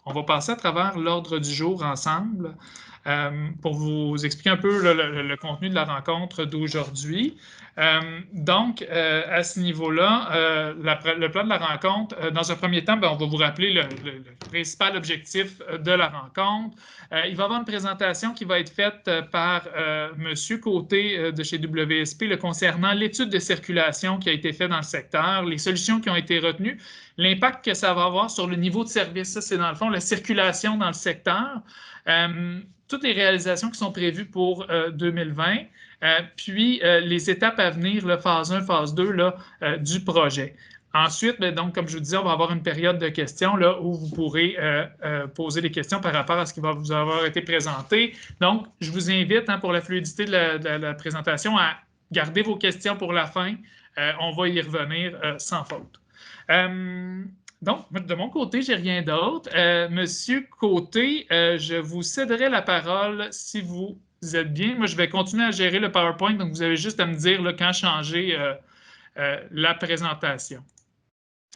On va passer à travers l'ordre du jour ensemble pour vous expliquer un peu le contenu de la rencontre d'aujourd'hui. Donc, à ce niveau-là, le plan de la rencontre, dans un premier temps, on va vous rappeler le principal objectif de la rencontre. Il va y avoir une présentation qui va être faite par M. Côté de chez WSP concernant l'étude de circulation qui a été faite dans le secteur, les solutions qui ont été retenues, l'impact que ça va avoir sur le niveau de service. Ça, c'est dans le fond la circulation dans le secteur. Toutes les réalisations qui sont prévues pour 2020, puis les étapes à venir, là, phase 1, phase 2 là, du projet. Ensuite, donc, comme je vous disais, on va avoir une période de questions là, où vous pourrez poser des questions par rapport à ce qui va vous avoir été présenté. Donc, je vous invite, pour la fluidité de la présentation, à garder vos questions pour la fin. On va y revenir sans faute. Donc, de mon côté, j'ai rien d'autre. Monsieur Côté, je vous céderai la parole si vous êtes bien. Moi, je vais continuer à gérer le PowerPoint, donc vous avez juste à me dire là, quand changer la présentation.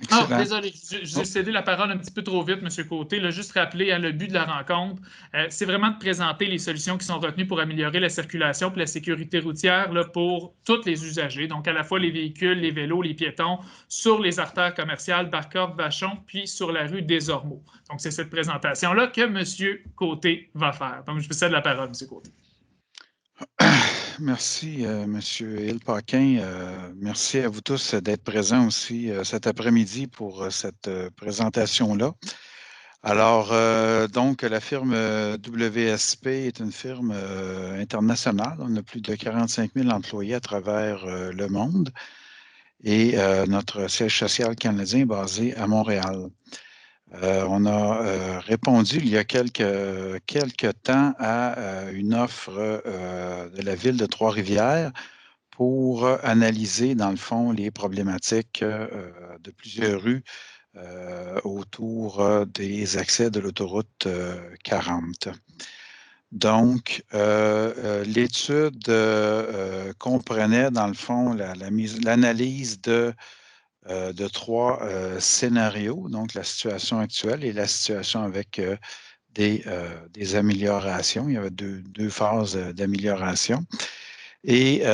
Excellent. Ah, désolé, j'ai cédé la parole un petit peu trop vite, M. Côté. Là, juste rappeler le but de la rencontre, c'est vraiment de présenter les solutions qui sont retenues pour améliorer la circulation et la sécurité routière là, pour tous les usagers, donc à la fois les véhicules, les vélos, les piétons, sur les artères commerciales, Barcoff, Vachon, puis sur la rue des Ormeaux. Donc, c'est cette présentation-là que M. Côté va faire. Donc, je vous cède la parole, M. Côté. Merci, M. Hill-Paquin. Merci à vous tous d'être présents aussi cet après-midi pour cette présentation-là. Alors, donc, la firme WSP est une firme internationale. On a plus de 45 000 employés à travers le monde et notre siège social canadien est basé à Montréal. On a répondu il y a quelques temps à une offre de la ville de Trois-Rivières pour analyser, dans le fond, les problématiques de plusieurs rues autour des accès de l'autoroute 40. Donc, l'étude comprenait, dans le fond, l'analyse de trois scénarios, donc la situation actuelle et la situation avec des améliorations. Il y avait deux phases d'amélioration et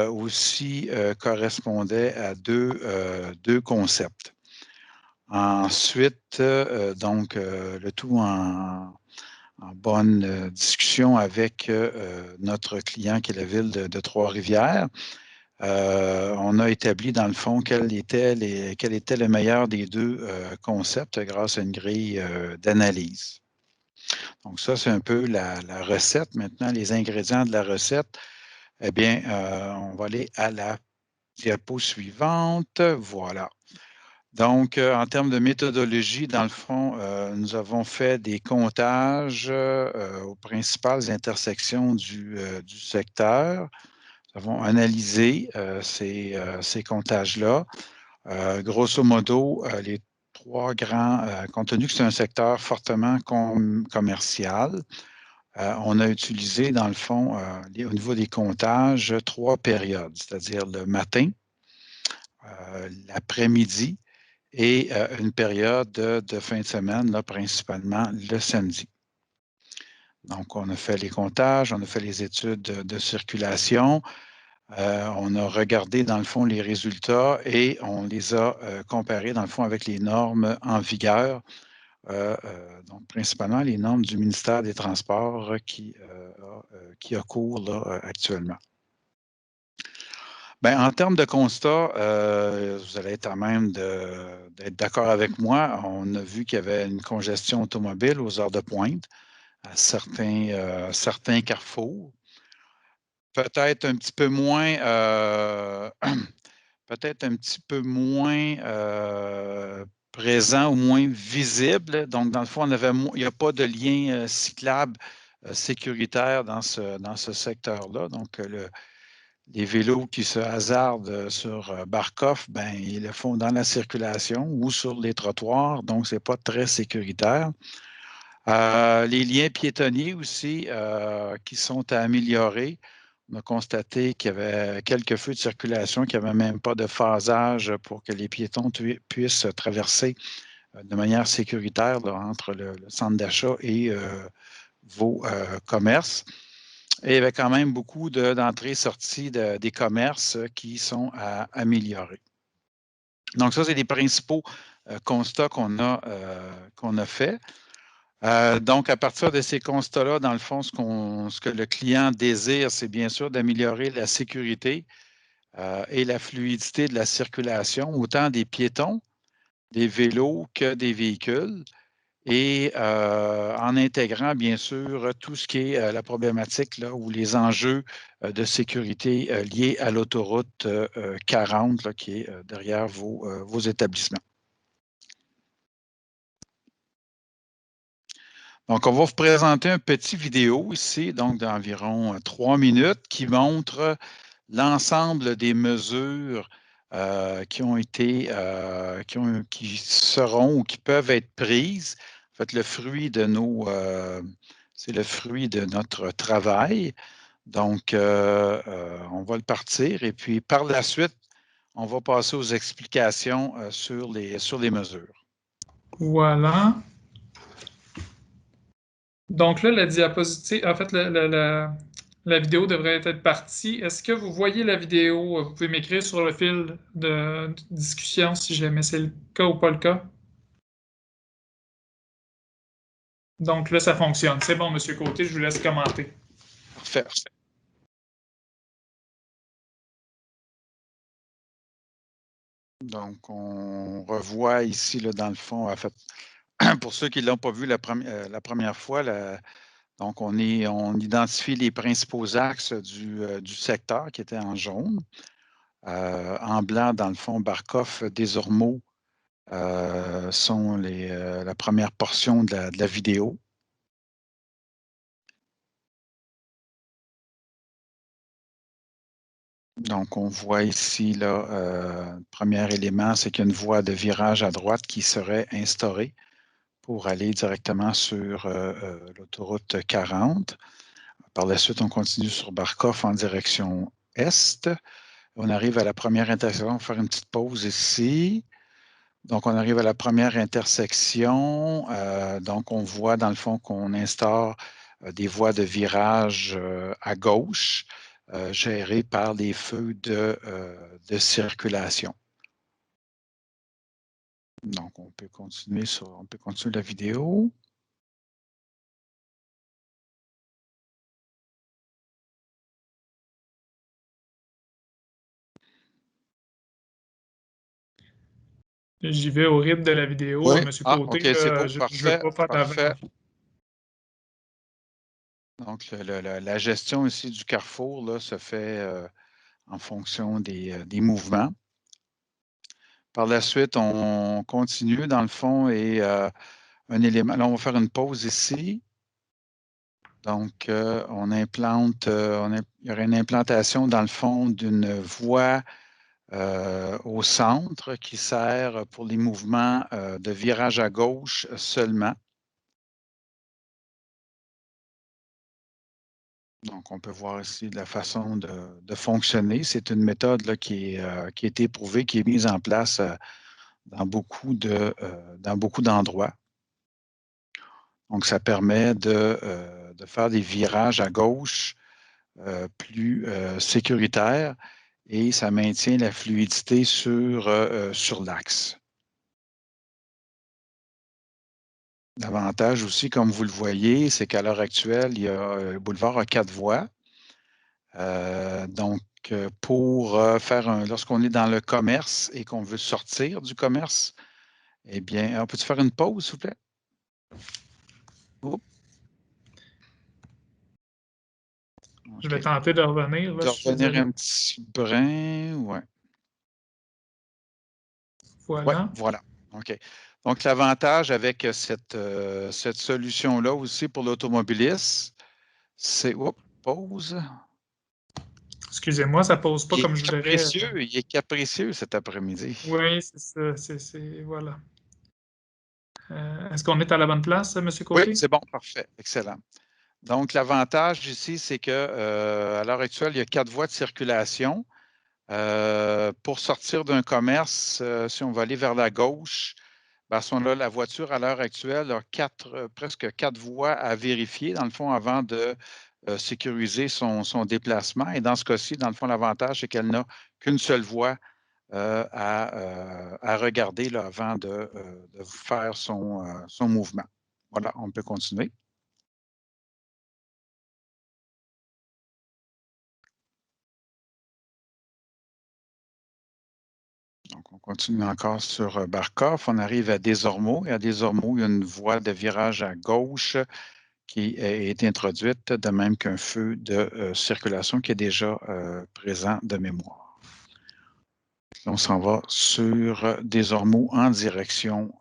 aussi correspondait à deux concepts. Ensuite, donc, le tout en bonne discussion avec notre client qui est la ville de Trois-Rivières. On a établi, dans le fond, quel était le meilleur des deux concepts grâce à une grille d'analyse. Donc, ça, c'est un peu la recette. Maintenant, les ingrédients de la recette, eh bien, on va aller à la diapo suivante. Voilà. Donc, en termes de méthodologie, dans le fond, nous avons fait des comptages aux principales intersections du secteur. Nous avons analysé ces comptages-là. Grosso modo, les trois grands, compte tenu que c'est un secteur fortement commercial, on a utilisé, dans le fond, au niveau des comptages, trois périodes, c'est-à-dire le matin, l'après-midi et une période de fin de semaine, là, principalement le samedi. Donc, on a fait les comptages, on a fait les études de circulation, on a regardé, dans le fond, les résultats et on les a comparés, dans le fond, avec les normes en vigueur, donc principalement les normes du ministère des Transports qui a cours là, actuellement. Bien, en termes de constat, vous allez être à même d'être d'accord avec moi. On a vu qu'il y avait une congestion automobile aux heures de pointe à certains carrefours. Peut-être un petit peu moins, présent ou moins visible. Donc, dans le fond, il n'y a pas de lien cyclable sécuritaire dans ce secteur-là. Donc, les vélos qui se hasardent sur Barcoff, ben, ils le font dans la circulation ou sur les trottoirs, donc ce n'est pas très sécuritaire. Les liens piétonniers aussi qui sont à améliorer. On a constaté qu'il y avait quelques feux de circulation, qu'il n'y avait même pas de phasage pour que les piétons puissent traverser de manière sécuritaire là, entre le centre d'achat et vos commerces. Et il y avait quand même beaucoup d'entrées et sorties des commerces qui sont à améliorer. Donc, ça, c'est les principaux constats qu'on a faits. Donc, à partir de ces constats-là, dans le fond, ce que le client désire, c'est bien sûr d'améliorer la sécurité et la fluidité de la circulation, autant des piétons, des vélos que des véhicules, et en intégrant, bien sûr, tout ce qui est la problématique là, ou les enjeux de sécurité liés à l'autoroute 40 là, qui est derrière vos établissements. Donc, on va vous présenter un petit vidéo ici, donc d'environ 3 minutes, qui montre l'ensemble des mesures qui ont été, qui seront ou qui peuvent être prises. En fait, le fruit de c'est le fruit de notre travail. Donc, on va le partir et puis par la suite, on va passer aux explications sur les mesures. Voilà. Donc là, la diapositive, en fait, la vidéo devrait être partie. Est-ce que vous voyez la vidéo? Vous pouvez m'écrire sur le fil de discussion si jamais c'est le cas ou pas le cas. Donc là, ça fonctionne. C'est bon, Monsieur Côté, je vous laisse commenter. Parfait. Donc, on revoit ici, là, dans le fond, en fait, pour ceux qui ne l'ont pas vu la première fois, donc on identifie les principaux axes du secteur qui étaient en jaune. En blanc, dans le fond, Barkov, Desormeaux sont la première portion de la vidéo. Donc, on voit ici, là, le premier élément, c'est qu'il y a une voie de virage à droite qui serait instaurée pour aller directement sur l'autoroute 40. Par la suite, on continue sur Barkov en direction est. On arrive à la première intersection. On va faire une petite pause ici. Donc, on arrive à la première intersection. Donc, on voit dans le fond qu'on instaure des voies de virage à gauche gérées par des feux de circulation. Donc, on peut continuer la vidéo. J'y vais au rythme de la vidéo, Oui. Monsieur Côté. OK, c'est beau. Je ne veux Parfait. pas faire d'avant. Donc, la gestion ici du carrefour là, se fait en fonction des mouvements. Par la suite, on continue dans le fond et un élément. Là, on va faire une pause ici. Donc, on implante, il y aurait une implantation dans le fond d'une voie au centre qui sert pour les mouvements de virage à gauche seulement. Donc, on peut voir ici la façon de fonctionner. C'est une méthode là, qui a été éprouvée, qui est mise en place dans beaucoup d'endroits. Donc, ça permet de faire des virages à gauche plus sécuritaires et ça maintient la fluidité sur l'axe. L'avantage aussi, comme vous le voyez, c'est qu'à l'heure actuelle, le boulevard a 4 voies. Donc, lorsqu'on est dans le commerce et qu'on veut sortir du commerce, eh bien, on peut-tu faire une pause, s'il vous plaît? Oups. Je vais tenter de revenir. Là, de revenir un petit brin, ouais. Voilà. Ouais, voilà. OK. Donc, l'avantage avec cette solution-là aussi pour l'automobiliste, c'est... Oups, pause. Excusez-moi, ça ne pose pas comme je voudrais. Il est capricieux cet après-midi. Oui, c'est ça. Voilà. Est-ce qu'on est à la bonne place, M. Côté? Oui, c'est bon, parfait, excellent. Donc, l'avantage ici, c'est qu'à l'heure actuelle, il y a 4 voies de circulation. Pour sortir d'un commerce, si on va aller vers la gauche, façon-là, la voiture, à l'heure actuelle, a presque 4 voies à vérifier, dans le fond, avant de sécuriser son déplacement. Et dans ce cas-ci, dans le fond, l'avantage, c'est qu'elle n'a qu'une seule voie à regarder là, avant de faire son mouvement. Voilà, on peut continuer. Donc, on continue encore sur Barkov. On arrive à Desormeaux. Et à Desormeaux, il y a une voie de virage à gauche qui est introduite, de même qu'un feu de circulation qui est déjà présent de mémoire. On s'en va sur Desormeaux en direction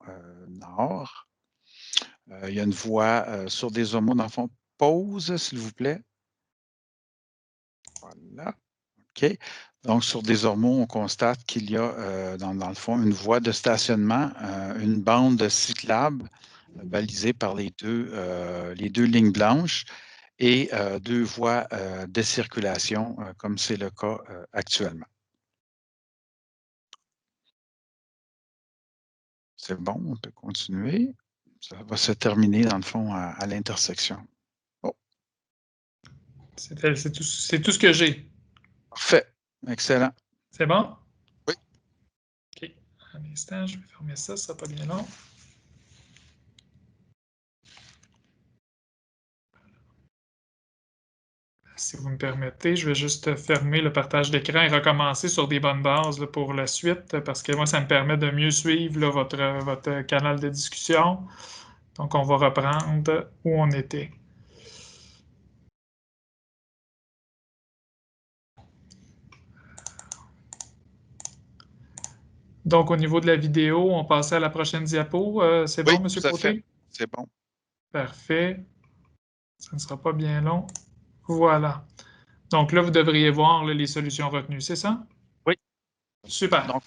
nord. Il y a une voie sur Desormeaux, dans le fond. Pause, s'il vous plaît. Voilà. OK. Donc, sur Desormeaux, on constate qu'il y a, dans le fond, une voie de stationnement, une bande cyclable balisée par les deux lignes blanches et 2 voies de circulation, comme c'est le cas actuellement. C'est bon, on peut continuer. Ça va se terminer, dans le fond, à l'intersection. Oh. C'est tout ce que j'ai. Parfait. Excellent. C'est bon? Oui. OK. Un instant, je vais fermer ça, ça ne sera pas bien long. Si vous me permettez, je vais juste fermer le partage d'écran et recommencer sur des bonnes bases là, pour la suite, parce que moi, ça me permet de mieux suivre là, votre canal de discussion. Donc, on va reprendre où on était. Donc, au niveau de la vidéo, on passait à la prochaine diapo. C'est bon, M. Tout à fait. Côté? C'est bon. Parfait. Ça ne sera pas bien long. Voilà. Donc là, vous devriez voir là, les solutions retenues, c'est ça? Oui. Super. Donc,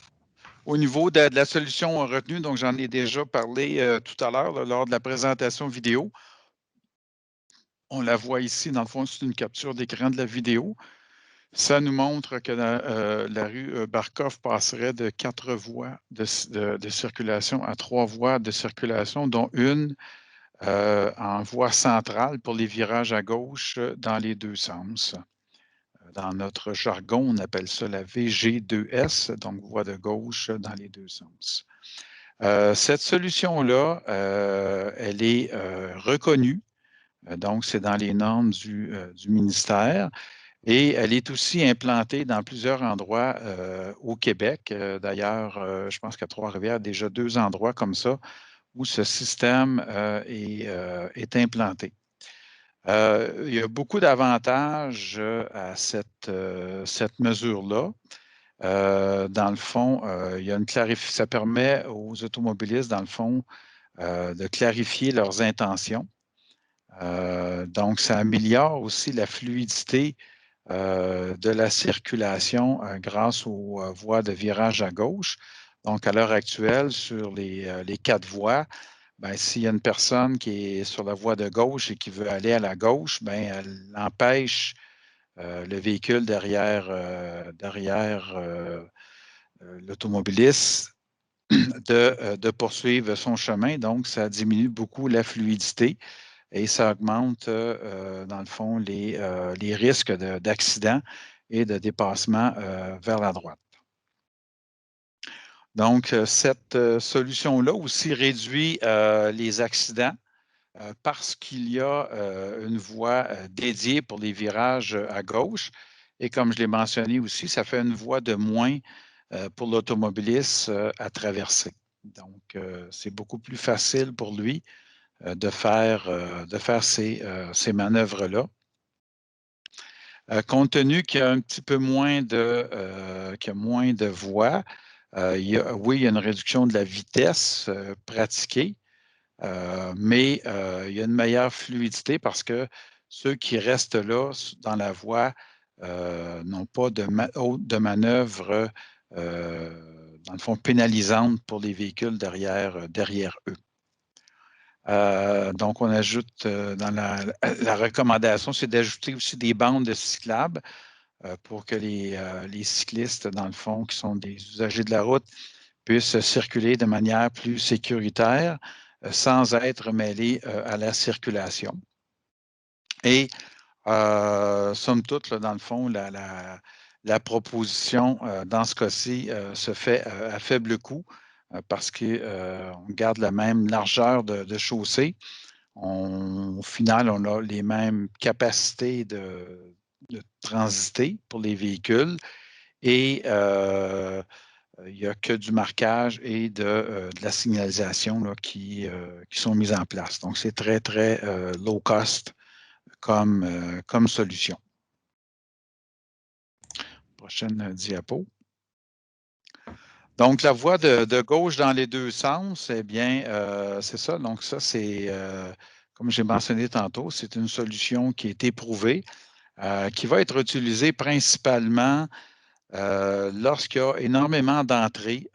au niveau de la solution retenue, donc j'en ai déjà parlé tout à l'heure lors de la présentation vidéo. On la voit ici, dans le fond, c'est une capture d'écran de la vidéo. Ça nous montre que la rue Barkov passerait de 4 voies de circulation à 3 voies de circulation, dont une en voie centrale pour les virages à gauche dans les 2 sens. Dans notre jargon, on appelle ça la VG2S, donc voie de gauche dans les 2 sens. Cette solution-là, elle est reconnue, donc c'est dans les normes du ministère. Et elle est aussi implantée dans plusieurs endroits au Québec. D'ailleurs, je pense qu'à Trois-Rivières, déjà 2 endroits comme ça où ce système est implanté. Il y a beaucoup d'avantages à cette mesure-là. Dans le fond, ça permet aux automobilistes, dans le fond, de clarifier leurs intentions. Donc, ça améliore aussi la fluidité de la circulation grâce aux voies de virage à gauche. Donc, à l'heure actuelle, sur les 4 voies, ben, s'il y a une personne qui est sur la voie de gauche et qui veut aller à la gauche, ben, elle empêche le véhicule derrière l'automobiliste de poursuivre son chemin. Donc, ça diminue beaucoup la fluidité et ça augmente, dans le fond, les risques d'accident et de dépassement vers la droite. Donc, cette solution-là aussi réduit les accidents parce qu'il y a une voie dédiée pour les virages à gauche. Et comme je l'ai mentionné aussi, ça fait une voie de moins pour l'automobiliste à traverser. Donc, c'est beaucoup plus facile pour lui de faire ces manœuvres-là. Compte tenu qu'il y a un petit peu moins de voies, il y a une réduction de la vitesse pratiquée, mais il y a une meilleure fluidité parce que ceux qui restent là dans la voie n'ont pas de manœuvre, dans le fond, pénalisante pour les véhicules derrière eux. Donc, on ajoute dans la recommandation, c'est d'ajouter aussi des bandes cyclables pour que les cyclistes, dans le fond, qui sont des usagers de la route, puissent circuler de manière plus sécuritaire sans être mêlés à la circulation. Et somme toute, là, dans le fond, la proposition, dans ce cas-ci, se fait à faible coût parce qu'on garde la même largeur de chaussée. Au final, on a les mêmes capacités de transiter pour les véhicules et il n'y a que du marquage et de la signalisation là, qui sont mises en place. Donc, c'est très, très low cost comme solution. Prochaine diapo. Donc, la voie de gauche dans les deux sens, eh bien, c'est ça. Donc, ça, c'est, comme j'ai mentionné tantôt, c'est une solution qui est éprouvée, qui va être utilisée principalement lorsqu'il y a énormément d'entrées,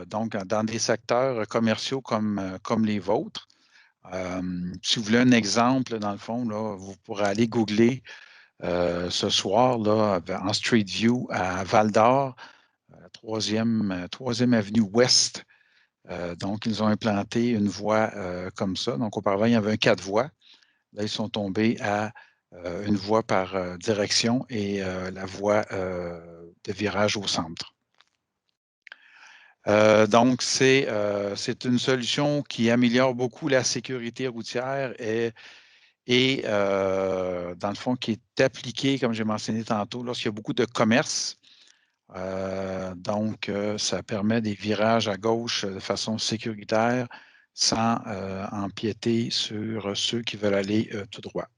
donc dans des secteurs commerciaux comme les vôtres. Si vous voulez un exemple, dans le fond, là, vous pourrez aller googler ce soir là, en Street View à Val-d'Or, 3e avenue Ouest. Donc, ils ont implanté une voie comme ça. Donc, auparavant, il y avait un 4 voies. Là, ils sont tombés à une voie par direction et la voie de virage au centre. Donc, c'est une solution qui améliore beaucoup la sécurité routière et dans le fond, qui est appliquée, comme j'ai mentionné tantôt, lorsqu'il y a beaucoup de commerce. Donc, ça permet des virages à gauche de façon sécuritaire sans empiéter sur ceux qui veulent aller tout droit.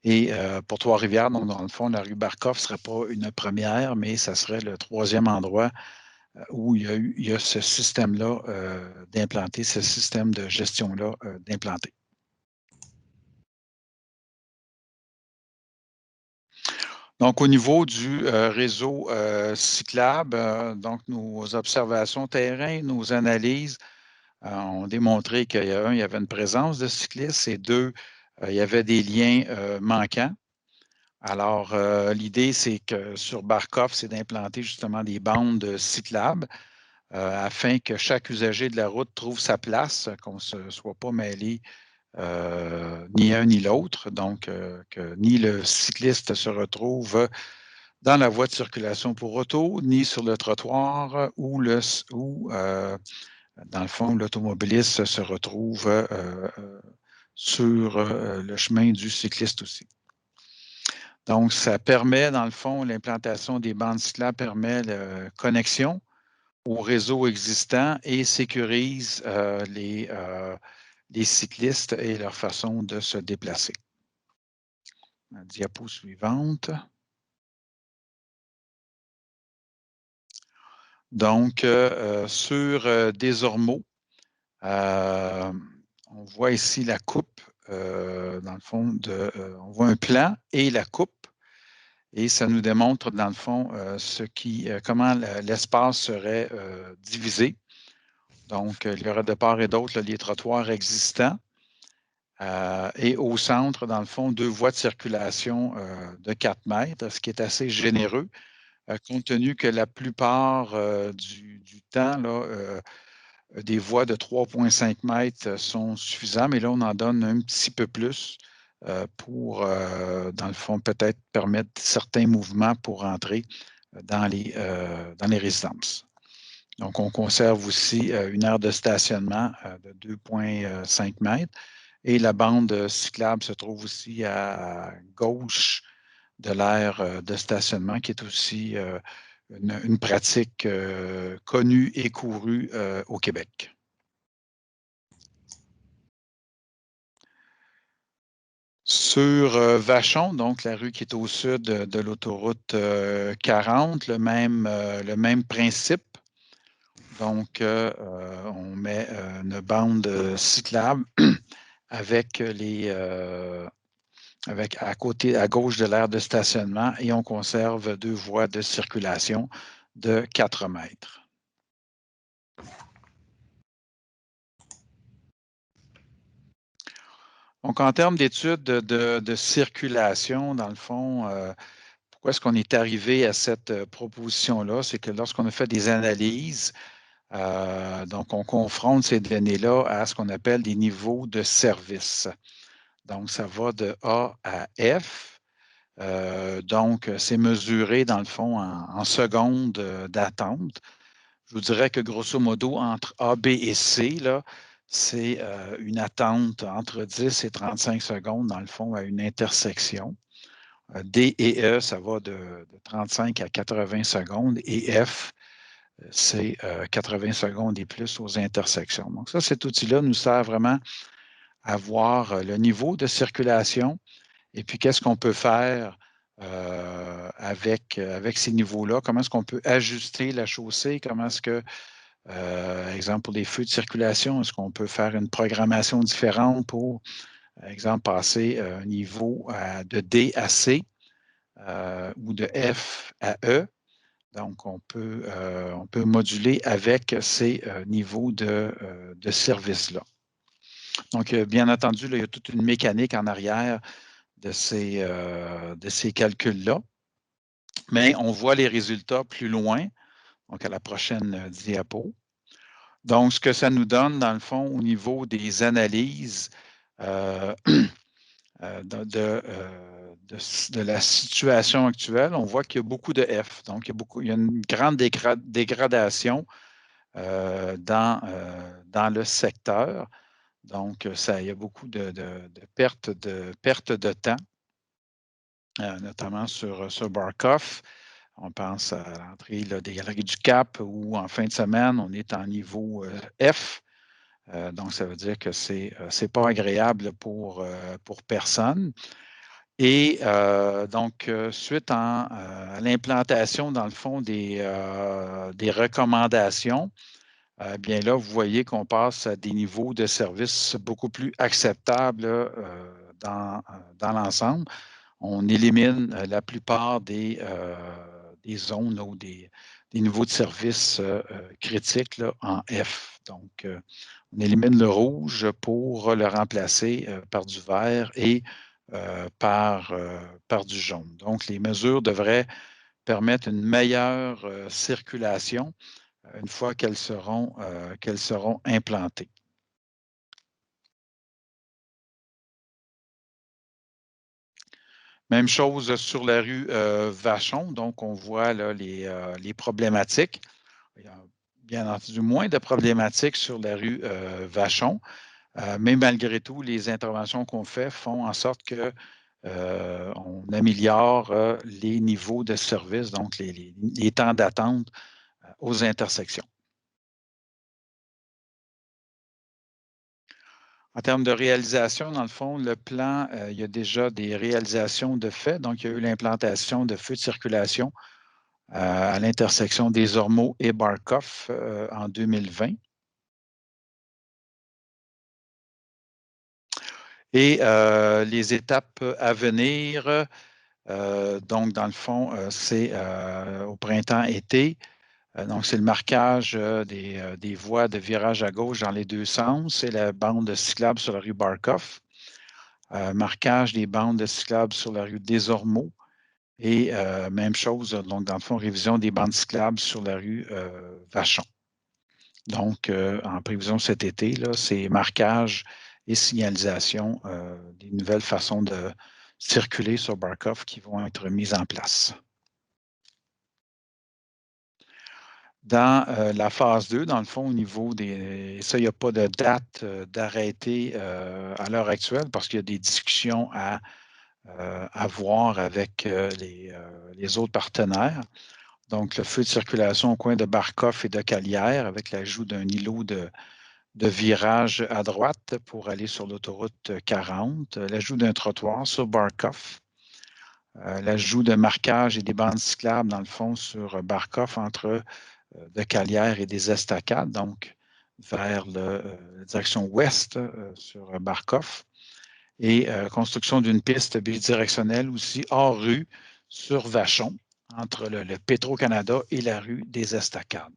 Et pour Trois-Rivières, donc dans le fond, la rue Barkoff ne serait pas une première, mais ça serait le 3e endroit où il y a ce système-là d'implanter, ce système de gestion-là d'implanter. Donc, au niveau du réseau cyclable, donc nos observations terrain, nos analyses ont démontré qu'il y avait une présence de cyclistes et deux, il y avait des liens manquants. Alors, l'idée, c'est que sur Barkoff, c'est d'implanter justement des bandes cyclables afin que chaque usager de la route trouve sa place, qu'on ne soit pas mêlé ni un ni l'autre, donc que ni le cycliste se retrouve dans la voie de circulation pour auto, ni sur le trottoir, ou dans le fond, l'automobiliste se retrouve sur le chemin du cycliste aussi. Donc, ça permet, dans le fond, l'implantation des bandes cyclables permet la connexion au réseau existant et sécurise les cyclistes et leur façon de se déplacer. La diapo suivante. Donc, sur Desormeaux, on voit ici la coupe, dans le fond, on voit un plan et la coupe. Et ça nous démontre, dans le fond, comment l'espace serait divisé. Donc, il y aurait de part et d'autre les trottoirs existants. Et au centre, dans le fond, 2 voies de circulation de 4 mètres, ce qui est assez généreux, compte tenu que la plupart du temps, là, des voies de 3,5 mètres sont suffisantes, mais là, on en donne un petit peu plus pour, dans le fond, peut-être permettre certains mouvements pour entrer dans les résidences. Donc, on conserve aussi une aire de stationnement de 2,5 mètres et la bande cyclable se trouve aussi à gauche de l'aire de stationnement, qui est aussi une pratique connue et courue au Québec. Sur Vachon, donc la rue qui est au sud de l'autoroute 40, le même principe. Donc, on met une bande cyclable avec à gauche de l'aire de stationnement et on conserve 2 voies de circulation de 4 mètres. Donc, en termes d'études de circulation, dans le fond, pourquoi est-ce qu'on est arrivé à cette proposition-là? C'est que lorsqu'on a fait des analyses Donc, on confronte ces données-là à ce qu'on appelle des niveaux de service. Donc, ça va de A à F. Donc, c'est mesuré, dans le fond, en secondes d'attente. Je vous dirais que, grosso modo, entre A, B et C, c'est une attente entre 10 et 35 secondes, dans le fond, à une intersection. D et E, ça va de 35 à 80 secondes. Et F, c'est 80 secondes et plus aux intersections. Donc, ça, cet outil-là nous sert vraiment à voir le niveau de circulation et puis qu'est-ce qu'on peut faire avec ces niveaux-là, comment est-ce qu'on peut ajuster la chaussée, comment est-ce que, exemple, pour les feux de circulation, est-ce qu'on peut faire une programmation différente pour, exemple, passer un niveau de D à C ou de F à E. Donc, on peut moduler avec ces niveaux de service-là. Donc, bien entendu, là, il y a toute une mécanique en arrière de ces calculs-là. Mais on voit les résultats plus loin, donc à la prochaine diapo. Donc, ce que ça nous donne, dans le fond, au niveau des analyses de la situation actuelle, on voit qu'il y a beaucoup de F. Donc, il y a une grande dégradation dans le secteur. Donc, il y a beaucoup de perte de temps, notamment sur Barkov. On pense à l'entrée des galeries du Cap où, en fin de semaine, on est en niveau F. Donc, ça veut dire que ce n'est pas agréable pour personne. Et donc, suite à l'implantation, dans le fond, des recommandations, bien là, vous voyez qu'on passe à des niveaux de service beaucoup plus acceptables dans l'ensemble. On élimine la plupart des zones ou des niveaux de service critiques là, en F. Donc, on élimine le rouge pour le remplacer par du vert et par du jaune. Donc, les mesures devraient permettre une meilleure circulation une fois qu'elles seront implantées. Même chose sur la rue Vachon. Donc, on voit là, les problématiques. Il y a bien entendu moins de problématiques sur la rue Vachon. Mais malgré tout, les interventions qu'on fait font en sorte qu'on améliore les niveaux de service, donc les temps d'attente aux intersections. En termes de réalisation, dans le fond, le plan, il y a déjà des réalisations de fait. Donc, il y a eu l'implantation de feux de circulation à l'intersection des Ormeaux et Barkov en 2020. Et les étapes à venir, donc, dans le fond, c'est au printemps-été. Donc, c'est le marquage des voies de virage à gauche dans les deux sens. C'est la bande cyclable sur la rue Barkov. Marquage des bandes cyclables sur la rue des Ormeaux. Et même chose, donc, dans le fond, révision des bandes cyclables sur la rue Vachon. Donc, en prévision cet été, c'est marquage et signalisation des nouvelles façons de circuler sur Barkov qui vont être mises en place. Dans la phase 2, dans le fond, au niveau des... Ça, il n'y a pas de date d'arrêté à l'heure actuelle parce qu'il y a des discussions à voir avec les autres partenaires. Donc, le feu de circulation au coin de Barkov et de Calière avec l'ajout d'un îlot de virage à droite pour aller sur l'autoroute 40, l'ajout d'un trottoir sur Barkov, l'ajout de marquage et des bandes cyclables, dans le fond, sur Barkov entre de Calière et des Estacades, donc vers la direction ouest sur Barkov, et construction d'une piste bidirectionnelle aussi hors rue sur Vachon, entre le Petro-Canada et la rue des Estacades.